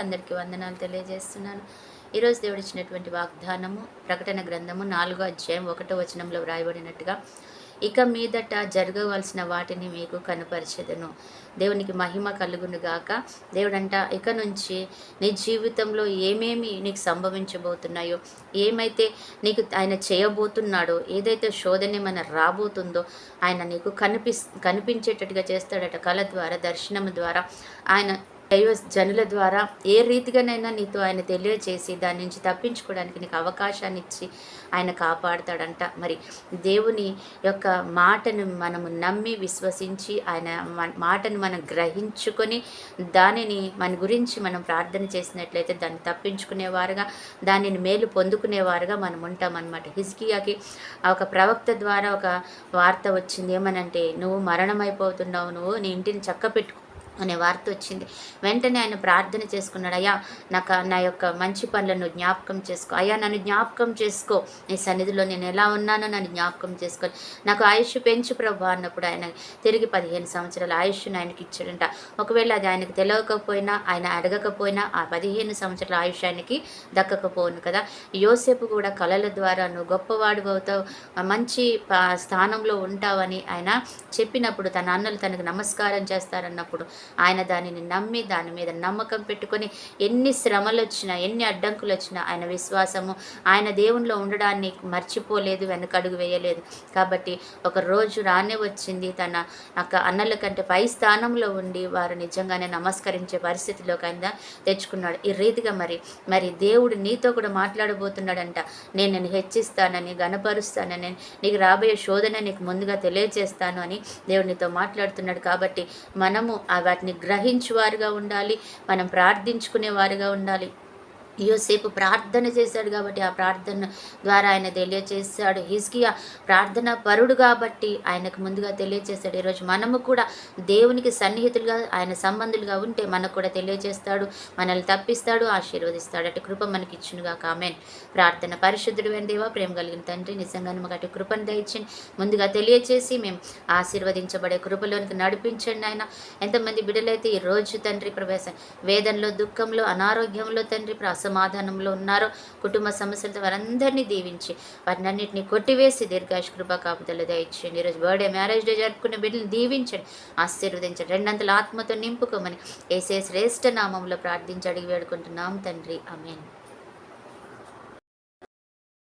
అందరికీ వందనాలు తెలియజేస్తున్నాను. ఈరోజు దేవుడు ఇచ్చినటువంటి వాగ్దానము ప్రకటన గ్రంథము 4వ అధ్యాయం 1వ వచనంలో వ్రాయబడినట్టుగా, ఇక మీదట జరగవలసిన వాటిని మీకు కనపరిచెదను. దేవునికి మహిమ కలుగును గాక. దేవుడంట ఇక నుంచి నీ జీవితంలో ఏమేమి నీకు సంభవించబోతున్నాయో, ఏమైతే నీకు ఆయన చేయబోతున్నాడో, ఏదైతే శోధన మన రాబోతుందో ఆయన నీకు కనిపించేటట్టుగా చేస్తాడట. కళ ద్వారా, దర్శనం ద్వారా, ఆయన దైవ జనుల ద్వారా ఏ రీతిగానైనా నీతో ఆయన తెలియచేసి దాని నుంచి తప్పించుకోవడానికి నీకు అవకాశాన్ని ఇచ్చి ఆయన కాపాడుతాడంట. మరి దేవుని యొక్క మాటను మనము నమ్మి విశ్వసించి ఆయన మాటను మనం గ్రహించుకొని దానిని మన గురించి మనం ప్రార్థన చేసినట్లయితే దాన్ని తప్పించుకునేవారుగా, దానిని మేలు పొందుకునేవారుగా మనం ఉంటామన్నమాట. హిజ్కియాకి ఒక ప్రవక్త ద్వారా ఒక వార్త వచ్చింది. ఏమనంటే, నువ్వు మరణమైపోతున్నావు, నువ్వు నీ ఇంటిని చక్కపెట్టుకో అనే వార్త వచ్చింది. వెంటనే ఆయన ప్రార్థన చేసుకున్నాడు, అయ్యా నా యొక్క మంచి పనులను జ్ఞాపకం చేసుకో, అయ్యా నన్ను జ్ఞాపకం చేసుకో, నీ సన్నిధిలో నేను ఎలా ఉన్నానో నన్ను జ్ఞాపకం చేసుకో, నాకు ఆయుష్ పెంచు ప్రభు అన్నప్పుడు ఆయన తిరిగి 15 సంవత్సరాల ఆయుష్ను ఆయనకి ఇచ్చాడంట. ఒకవేళ అది ఆయనకు తెలియకపోయినా, ఆయన అడగకపోయినా ఆ 15 సంవత్సరాల ఆయుష్ ఆయనకి దక్కకపోను కదా. యోసేపు కూడా కళల ద్వారా నువ్వు గొప్పవాడు అవుతావు, మంచి స్థానంలో ఉంటావని ఆయన చెప్పినప్పుడు తన అన్నలు తనకు నమస్కారం చేస్తారన్నప్పుడు ఆయన దానిని నమ్మి దాని మీద నమ్మకం పెట్టుకొని ఎన్ని శ్రమలు వచ్చినా, ఎన్ని అడ్డంకులు వచ్చినా ఆయన విశ్వాసము, ఆయన దేవునిలో ఉండడాన్ని మర్చిపోలేదు, వెనకడుగు వేయలేదు. కాబట్టి ఒక రోజు రానే వచ్చింది, తన అన్నల కంటే పై స్థానంలో ఉండి వారు నిజంగానే నమస్కరించే పరిస్థితిలోకి ఆయన తెచ్చుకున్నాడు. ఈ రీతిగా మరి దేవుడు నీతో కూడా మాట్లాడబోతున్నాడంట. నేను నిన్ను హెచ్చిస్తానని, గణపరుస్తానని, నీకు రాబోయే శోధన నీకు ముందుగా తెలియజేస్తాను అని దేవుడు నీతో మాట్లాడుతున్నాడు. కాబట్టి మనము వాటిని గ్రహించువారుగా ఉండాలి, మనం ప్రార్థించుకునేవారుగా ఉండాలి. యోసేపు ప్రార్థన చేశాడు కాబట్టి ఆ ప్రార్థన ద్వారా ఆయన తెలియచేశాడు. హిజ్కియా ప్రార్థన పరుడు కాబట్టి ఆయనకు ముందుగా తెలియచేశాడు. ఈరోజు మనము కూడా దేవునికి సన్నిహితులుగా, ఆయన సంబంధులుగా ఉంటే మనకు కూడా తెలియజేస్తాడు, మనల్ని తప్పిస్తాడు, ఆశీర్వదిస్తాడు. అటు కృప మనకి ఇచ్చునుగా. ఆమేన్. ప్రార్థన. పరిశుద్ధుడు అయిన దేవా, ప్రేమ కలిగిన తండ్రి, నిజంగానే మాకు అటు కృపను దయచేయండి. ముందుగా తెలియచేసి మేము ఆశీర్వదించబడే కృపలోనికి నడిపించండి ఆయన. ఎంతమంది బిడ్డలైతే ఈ రోజు తండ్రి ప్రవేశం వేదనలో, దుఃఖంలో, అనారోగ్యంలో తండ్రి అసమాధానంలో ఉన్నారో, కుటుంబ సమస్యలతో వారందరినీ దీవించి వాటినన్నింటినీ కొట్టివేసి దీర్ఘాయుష కృప కాపుదల దయచేయండి. ఈరోజు బర్త్డే, మ్యారేజ్ డే జరుపుకునే బిడ్డలను దీవించండి, ఆశీర్వదించండి, రెండంతల ఆత్మతో నింపుకోమని యేసే శ్రేష్ఠ నామంలో ప్రార్థించి అడిగి వేడుకుంటున్నాం తండ్రి. ఆమేన్.